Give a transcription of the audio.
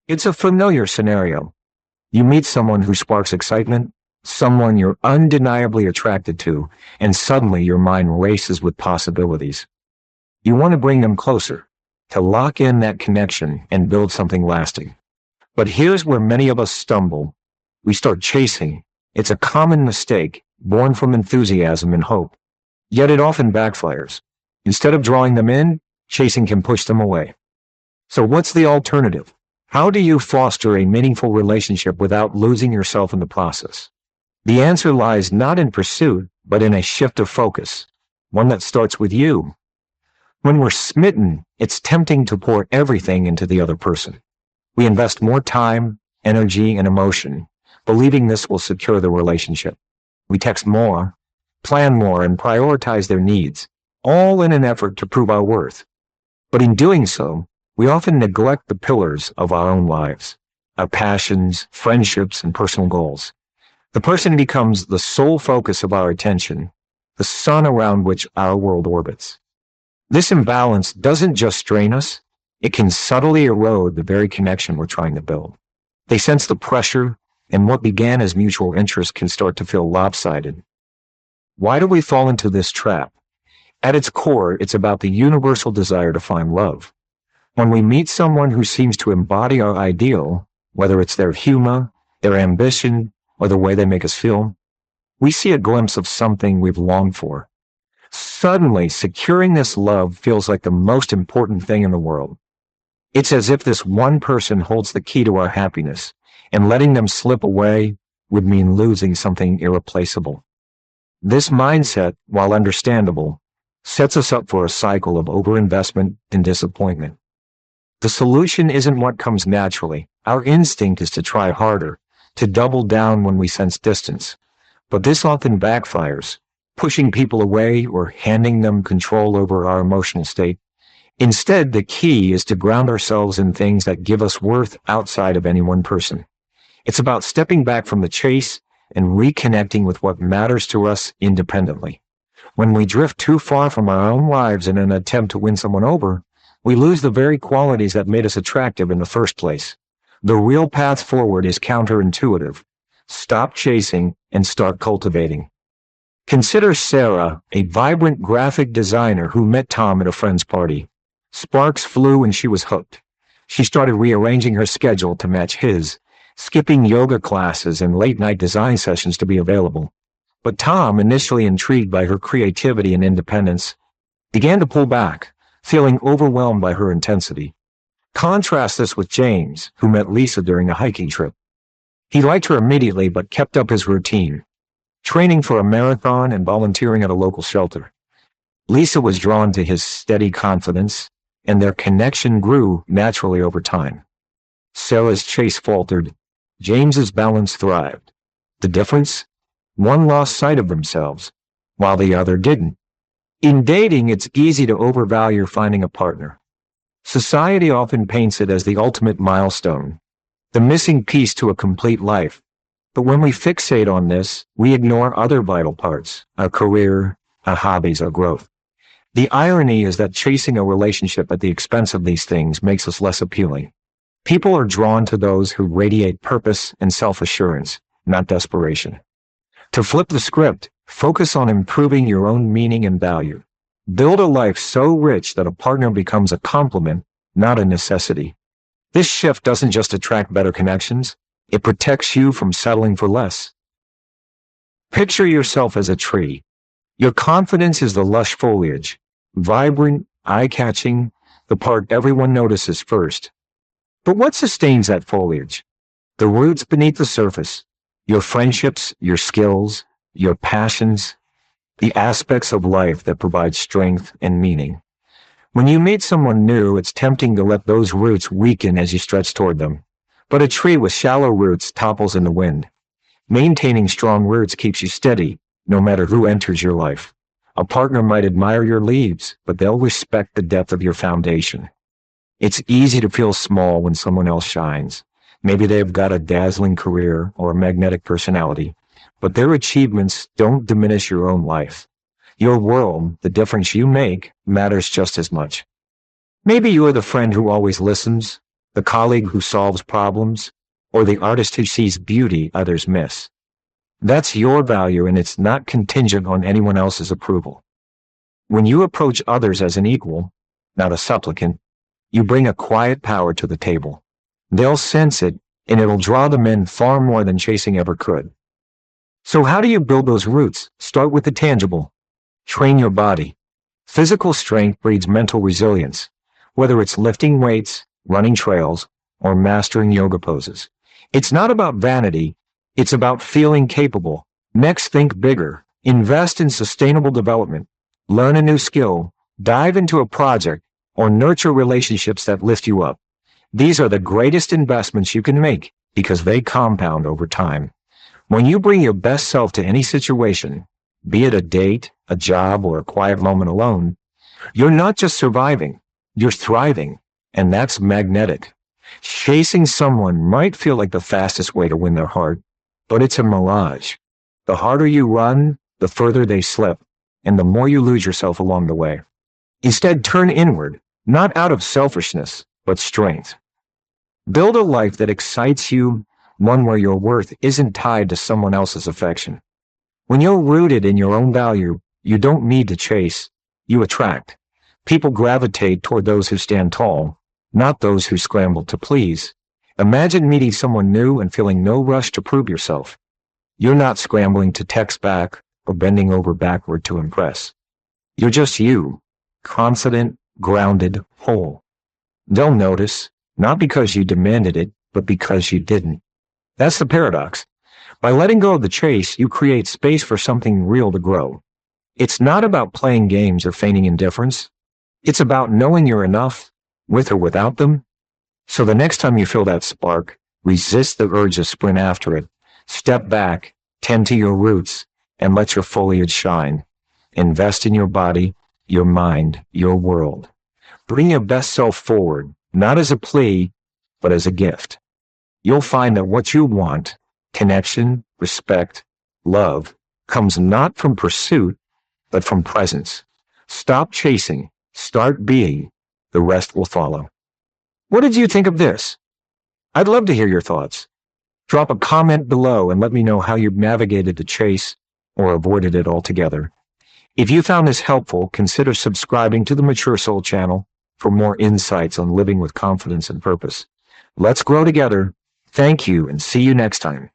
It's a familiar scenario. You meet someone who sparks excitement, someone you're undeniably attracted to, and suddenly your mind races with possibilities. You want to bring them closer, to lock in that connection and build something lasting. But here's where many of us stumble. We start chasing. It's a common mistake, born from enthusiasm and hope. Yet it often backfires. Instead of drawing them in, chasing can push them away. So what's the alternative? How do you foster a meaningful relationship without losing yourself in the process? The answer lies not in pursuit, but in a shift of focus, one that starts with you. When we're smitten, it's tempting to pour everything into the other person. We invest more time, energy, and emotion, believing this will secure the relationship. We text more, plan more, and prioritize their needs, all in an effort to prove our worth. But in doing so, we often neglect the pillars of our own lives, our passions, friendships, and personal goals. The person becomes the sole focus of our attention, the sun around which our world orbits. This imbalance doesn't just strain us, it can subtly erode the very connection we're trying to build. They sense the pressure, and what began as mutual interest can start to feel lopsided. Why do we fall into this trap? At its core, it's about the universal desire to find love. When we meet someone who seems to embody our ideal, whether it's their humor, their ambition, or the way they make us feel, we see a glimpse of something we've longed for. Suddenly, securing this love feels like the most important thing in the world. It's as if this one person holds the key to our happiness, and letting them slip away would mean losing something irreplaceable. This mindset, while understandable, sets us up for a cycle of overinvestment and disappointment. The solution isn't what comes naturally. Our instinct is to try harder, to double down when we sense distance. But this often backfires, pushing people away or handing them control over our emotional state. Instead, the key is to ground ourselves in things that give us worth outside of any one person. It's about stepping back from the chase and reconnecting with what matters to us independently. When we drift too far from our own lives in an attempt to win someone over, we lose the very qualities that made us attractive in the first place. The real path forward is counterintuitive. Stop chasing and start cultivating. Consider Sarah, a vibrant graphic designer who met Tom at a friend's party. Sparks flew and she was hooked. She started rearranging her schedule to match his, skipping yoga classes and late-night design sessions to be available. But Tom, initially intrigued by her creativity and independence, began to pull back, feeling overwhelmed by her intensity. Contrast this with James, who met Lisa during a hiking trip. He liked her immediately but kept up his routine, training for a marathon and volunteering at a local shelter. Lisa was drawn to his steady confidence, and their connection grew naturally over time. Sarah's chase faltered. James's balance thrived. The difference? One lost sight of themselves, while the other didn't. In dating, it's easy to overvalue finding a partner. Society often paints it as the ultimate milestone, the missing piece to a complete life. But when we fixate on this, we ignore other vital parts, our career, our hobbies, our growth. The irony is that chasing a relationship at the expense of these things makes us less appealing. People are drawn to those who radiate purpose and self-assurance, not desperation. To flip the script, focus on improving your own meaning and value. Build a life so rich that a partner becomes a complement, not a necessity. This shift doesn't just attract better connections, it protects you from settling for less. Picture yourself as a tree. Your confidence is the lush foliage, vibrant, eye-catching, the part everyone notices first. But what sustains that foliage? The roots beneath the surface, your friendships, your skills, your passions, the aspects of life that provide strength and meaning. When you meet someone new, it's tempting to let those roots weaken as you stretch toward them. But a tree with shallow roots topples in the wind. Maintaining strong roots keeps you steady, no matter who enters your life. A partner might admire your leaves, but they'll respect the depth of your foundation. It's easy to feel small when someone else shines. Maybe they've got a dazzling career or a magnetic personality, but their achievements don't diminish your own life. Your world, the difference you make, matters just as much. Maybe you're the friend who always listens, the colleague who solves problems, or the artist who sees beauty others miss. That's your value, and it's not contingent on anyone else's approval. When you approach others as an equal, not a supplicant, you bring a quiet power to the table. They'll sense it, and it'll draw them in far more than chasing ever could. So how do you build those roots? Start with the tangible. Train your body. Physical strength breeds mental resilience, whether it's lifting weights, running trails, or mastering yoga poses. It's not about vanity, it's about feeling capable. Next, think bigger. Invest in sustainable development. Learn a new skill, dive into a project, or nurture relationships that lift you up. These are the greatest investments you can make because they compound over time. When you bring your best self to any situation, be it a date, a job, or a quiet moment alone, you're not just surviving, you're thriving, and that's magnetic. Chasing someone might feel like the fastest way to win their heart, but it's a mirage. The harder you run, the further they slip, and the more you lose yourself along the way. Instead, turn inward, not out of selfishness, but strength. Build a life that excites you, one where your worth isn't tied to someone else's affection. When you're rooted in your own value, you don't need to chase, you attract. People gravitate toward those who stand tall, not those who scramble to please. Imagine meeting someone new and feeling no rush to prove yourself. You're not scrambling to text back or bending over backward to impress. You're just you, confident, grounded, whole. They'll notice, not because you demanded it, but because you didn't. That's the paradox. By letting go of the chase, you create space for something real to grow. It's not about playing games or feigning indifference. It's about knowing you're enough, with or without them. So the next time you feel that spark, resist the urge to sprint after it. Step back, tend to your roots, and let your foliage shine. Invest in your body, your mind, your world. Bring your best self forward, not as a plea, but as a gift. You'll find that what you want, connection, respect, love, comes not from pursuit, but from presence. Stop chasing, start being, the rest will follow. What did you think of this? I'd love to hear your thoughts. Drop a comment below and let me know how you've navigated the chase or avoided it altogether. If you found this helpful, consider subscribing to the Mature Soul channel for more insights on living with confidence and purpose. Let's grow together. Thank you, and see you next time.